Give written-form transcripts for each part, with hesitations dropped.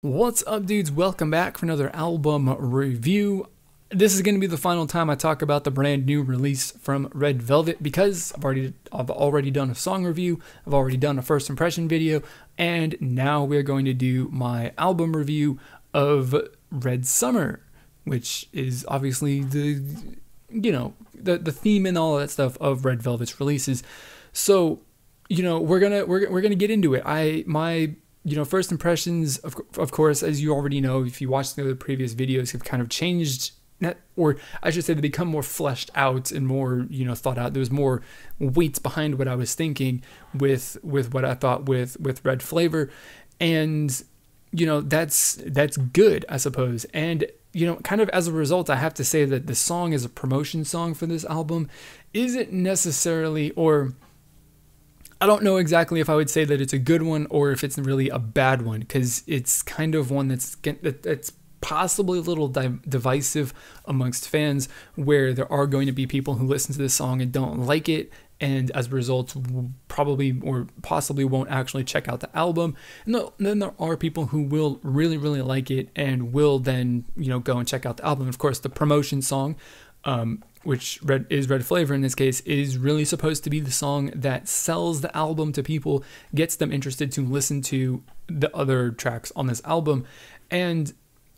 What's up, dudes? Welcome back for another album review. This is going to be the final time I talk about the brand new release from Red Velvet because I've already done a song review, I've already done a first impression video, and now we're going to do my album review of Red Summer, which is obviously the theme and all that stuff of Red Velvet's releases. So, we're gonna get into it. My first impressions, of course, as you already know, if you watched the other previous videos, have kind of changed, or I should say they become more fleshed out and more, thought out. There's more weight behind what I was thinking with what I thought with Red Flavor. And, that's good, I suppose. And, kind of as a result, I have to say that the song as a promotion song for this album isn't necessarily, or I don't know exactly if I would say that it's a good one or if it's really a bad one, because it's kind of one that's possibly a little divisive amongst fans, where there are going to be people who listen to this song and don't like it, and as a result probably or possibly won't actually check out the album. And then there are people who will really, really like it and will then go and check out the album. Of course, the promotion song, which is Red Flavor in this case, is really supposed to be the song that sells the album to people, gets them interested to listen to the other tracks on this album. And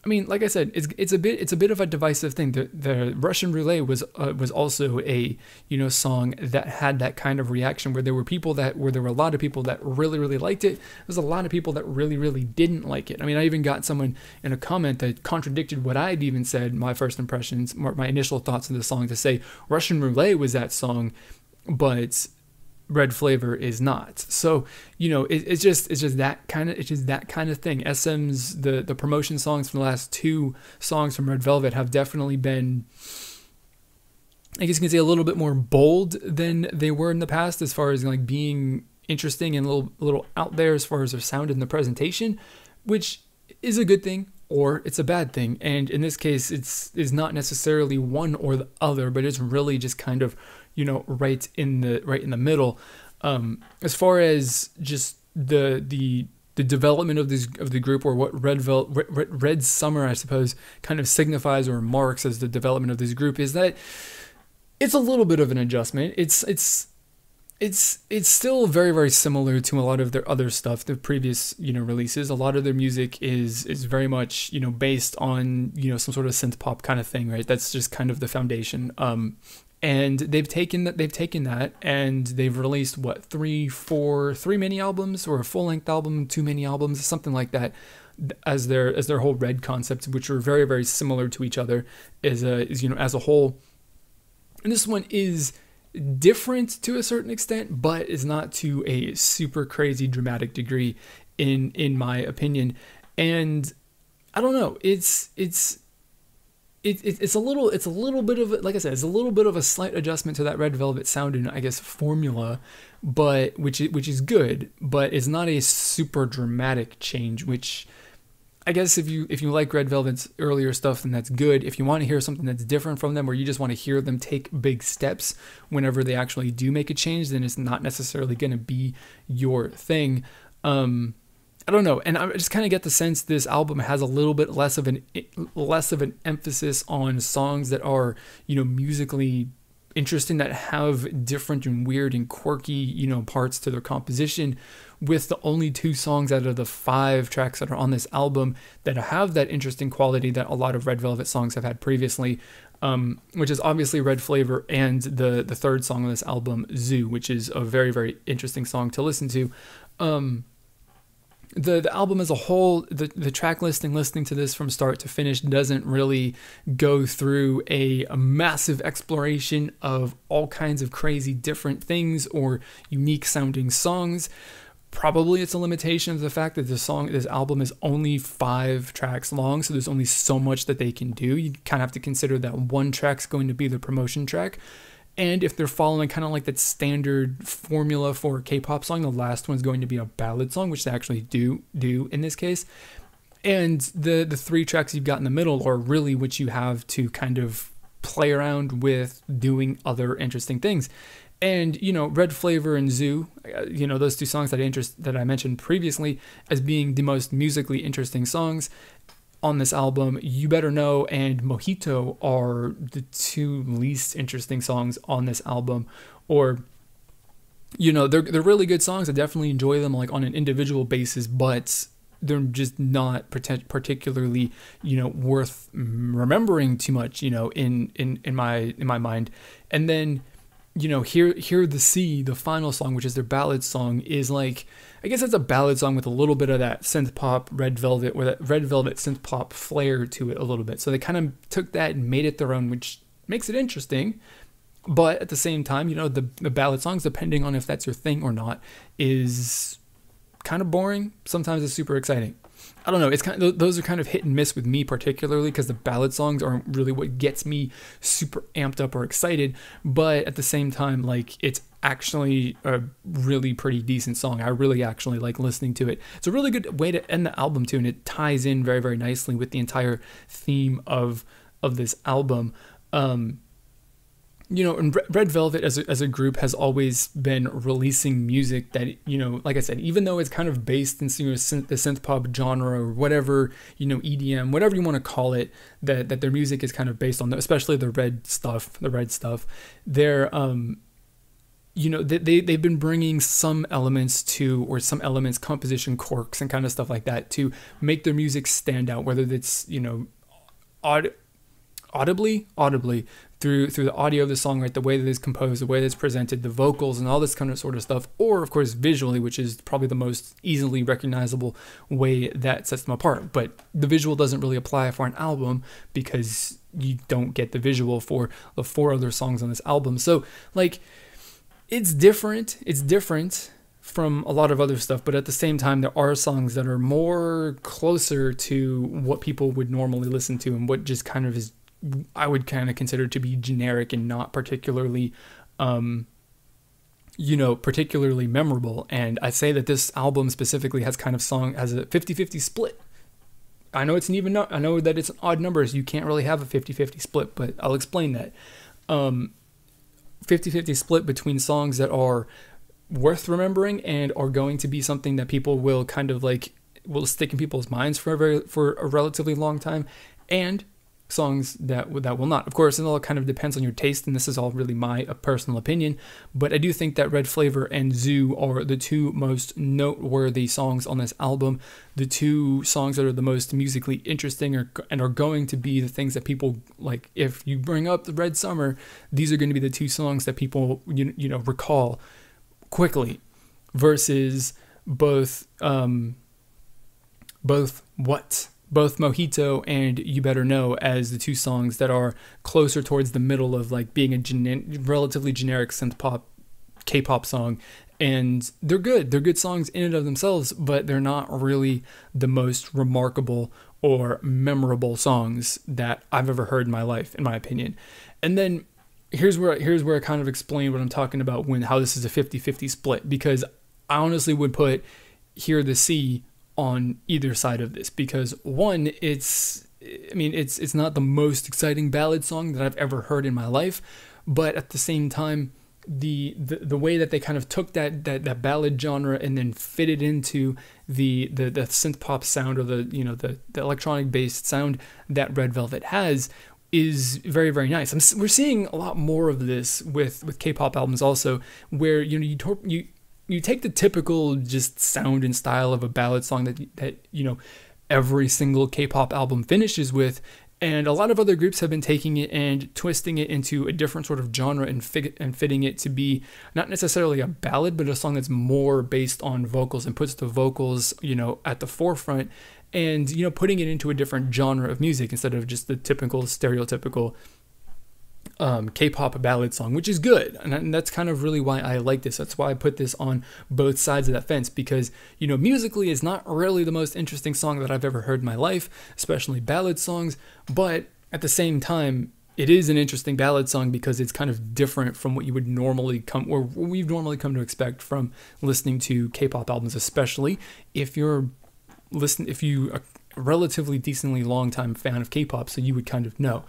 I mean, like I said, it's a bit of a divisive thing. The Russian Roulette was also a song that had that kind of reaction, where there were a lot of people that really, really liked it. There's a lot of people that really, really didn't like it. I mean, I even got someone in a comment that contradicted what I'd even said, my first impressions, my initial thoughts on the song, to say Russian Roulette was that song, but Red Flavor is not. So it's just that kind of thing. SM's the promotion songs from the last two songs from Red Velvet have definitely been, I guess you can say, a little bit more bold than they were in the past, as far as like being interesting and a little out there as far as their sound and the presentation, which is a good thing or it's a bad thing. And in this case, it's not necessarily one or the other, but it's really just kind of right in the middle. As far as just the development of the group, or what Red Summer, I suppose, kind of signifies or marks as the development of this group, is that it's a little bit of an adjustment. It's still very, very similar to a lot of their other stuff, the previous releases. A lot of their music is very much based on some sort of synth pop kind of thing, right? That's just kind of the foundation. And they've taken that and they've released three mini albums, or a full length album, 2 mini albums, something like that, as their whole Red concept, which are very, very similar to each other as a whole. And this one is different to a certain extent, but is not to a super crazy dramatic degree in my opinion. And I don't know, it's a little bit of, like I said, it's a little bit of a slight adjustment to that Red Velvet sound and, I guess, formula, but which is good, but it's not a super dramatic change, which I guess if you like Red Velvet's earlier stuff, then that's good. If you want to hear something that's different from them, or you just want to hear them take big steps whenever they actually do make a change, then it's not necessarily going to be your thing. I don't know, and I just kind of get the sense this album has a little bit less of an emphasis on songs that are musically interesting, that have different and weird and quirky parts to their composition, with the only 2 songs out of the 5 tracks that are on this album that have that interesting quality that a lot of Red Velvet songs have had previously, which is obviously Red Flavor and the third song on this album, Zoo, which is a very, very interesting song to listen to. The album as a whole, the track listening to this from start to finish doesn't really go through a massive exploration of all kinds of crazy different things or unique sounding songs. Probably it's a limitation of the fact that this album is only 5 tracks long, so there's only so much that they can do. You kind of have to consider that one track's going to be the promotion track. And if they're following kind of like that standard formula for a K-pop song, the last one's going to be a ballad song, which they actually do in this case. And the 3 tracks you've got in the middle are really what you have to kind of play around with, doing other interesting things. And, you know, Red Flavor and Zoo, you know, those two songs that I mentioned previously as being the most musically interesting songs on this album, You Better Know and Mojito are the two least interesting songs on this album. Or, you know, they're really good songs. I definitely enjoy them like on an individual basis, but they're just not particularly, you know, worth remembering too much, you know, in my mind. And then, you know, Hear the Sea, the final song, which is their ballad song, is like, I guess it's a ballad song with a little bit of that synth pop Red Velvet, or that Red Velvet synth pop flair to it a little bit. So they kind of took that and made it their own, which makes it interesting. But at the same time, you know, the ballad songs, depending on if that's your thing or not, is kind of boring. Sometimes it's super exciting. I don't know. It's kind of, those are kind of hit and miss with me particularly, because the ballad songs aren't really what gets me super amped up or excited. But at the same time, like, it's actually a really pretty decent song. I really actually like listening to it. It's a really good way to end the album too, and it ties in very, very nicely with the entire theme of this album. You know, and Red Velvet as a group has always been releasing music that, you know, like I said, even though it's kind of based in, you know, the synth pop genre or whatever, you know, EDM, whatever you want to call it, that their music is kind of based on, especially the red stuff. They're, you know, they've been bringing some elements composition quirks and kind of stuff like that to make their music stand out, whether it's, you know, audibly through the audio of the song, right, the way that it's composed, the way that it's presented, the vocals and all this kind of sort of stuff, or of course visually, which is probably the most easily recognizable way that sets them apart. But the visual doesn't really apply for an album because you don't get the visual for the 4 other songs on this album. So like, it's different from a lot of other stuff, but at the same time, there are songs that are more closer to what people would normally listen to, and what just kind of is, I would kind of consider to be generic and not particularly, you know, particularly memorable. And I say that this album specifically has a 50-50 split. I know I know that it's an odd number, so you can't really have a 50-50 split, but I'll explain that. 50-50 split between songs that are worth remembering and are going to be something that people will kind of like, will stick in people's minds for a relatively long time, and songs that will not. Of course, it all kind of depends on your taste, and this is all really my personal opinion, but I do think that Red Flavor and Zoo are the two most noteworthy songs on this album, the two songs that are the most musically interesting and are going to be the things that people, like, if you bring up the Red Summer, these are going to be the two songs that people, you know, recall quickly, versus both Mojito and You Better Know as the two songs that are closer towards the middle of like being a relatively generic synth pop K-pop song. And they're good songs in and of themselves, but they're not really the most remarkable or memorable songs that I've ever heard in my life, in my opinion. And then here's where I kind of explain what I'm talking about how this is a 50-50 split, because I honestly would put Hear the Sea on either side of this, because one, it's not the most exciting ballad song that I've ever heard in my life, but at the same time, the way that they kind of took that ballad genre and then fit it into the synth pop sound, or the electronic based sound that Red Velvet has, is very, very nice. We're seeing a lot more of this with K-pop albums also, where you take the typical just sound and style of a ballad song that you know every single K-pop album finishes with, and a lot of other groups have been taking it and twisting it into a different sort of genre and fitting it to be not necessarily a ballad, but a song that's more based on vocals and puts the vocals, you know, at the forefront, and, you know, putting it into a different genre of music instead of just the typical stereotypical K-pop ballad song, which is good, and that's kind of really why I like this. That's why I put this on both sides of that fence, because, you know, musically it's not really the most interesting song that I've ever heard in my life, especially ballad songs, but at the same time, it is an interesting ballad song because it's kind of different from what you would normally we've normally come to expect from listening to K-pop albums, especially if you're a relatively decently long time fan of K-pop, so you would kind of know.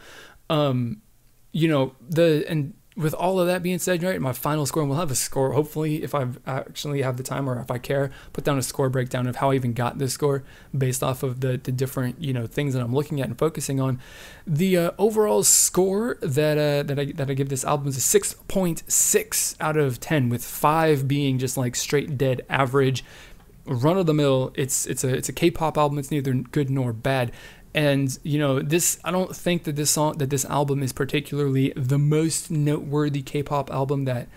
You know, and with all of that being said, right, my final score, and we'll have a score, hopefully, if I actually have the time or if I care, put down a score breakdown of how I even got this score based off of the different, you know, things that I'm looking at and focusing on. The overall score that I give this album is a 6.6 out of 10, with 5 being just like straight dead average, run of the mill. It's a K-pop album. It's neither good nor bad. And, you know, I don't think that this album is particularly the most noteworthy K-pop album that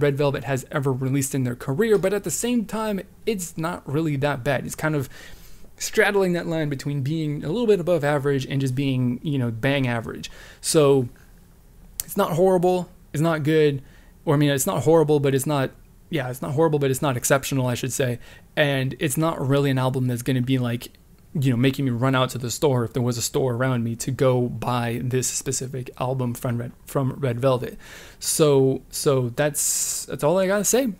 Red Velvet has ever released in their career, but at the same time, it's not really that bad. It's kind of straddling that line between being a little bit above average and just being, you know, bang average. So it's not horrible, it's not good, or I mean, it's not horrible, but it's not exceptional, I should say. And it's not really an album that's going to be like, you know, making me run out to the store if there was a store around me to go buy this specific album from Red Velvet. So that's all I gotta say.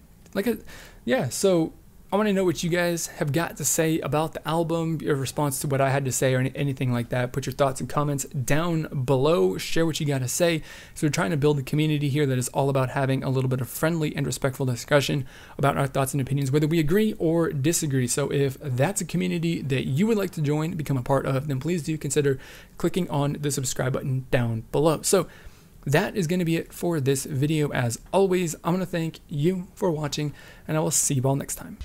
So I want to know what you guys have got to say about the album, your response to what I had to say, or anything like that. Put your thoughts and comments down below. Share what you got to say. So we're trying to build a community here that is all about having a little bit of friendly and respectful discussion about our thoughts and opinions, whether we agree or disagree. So if that's a community that you would like to join, become a part of, then please do consider clicking on the subscribe button down below. So that is going to be it for this video. As always, I'm going to thank you for watching, and I will see you all next time.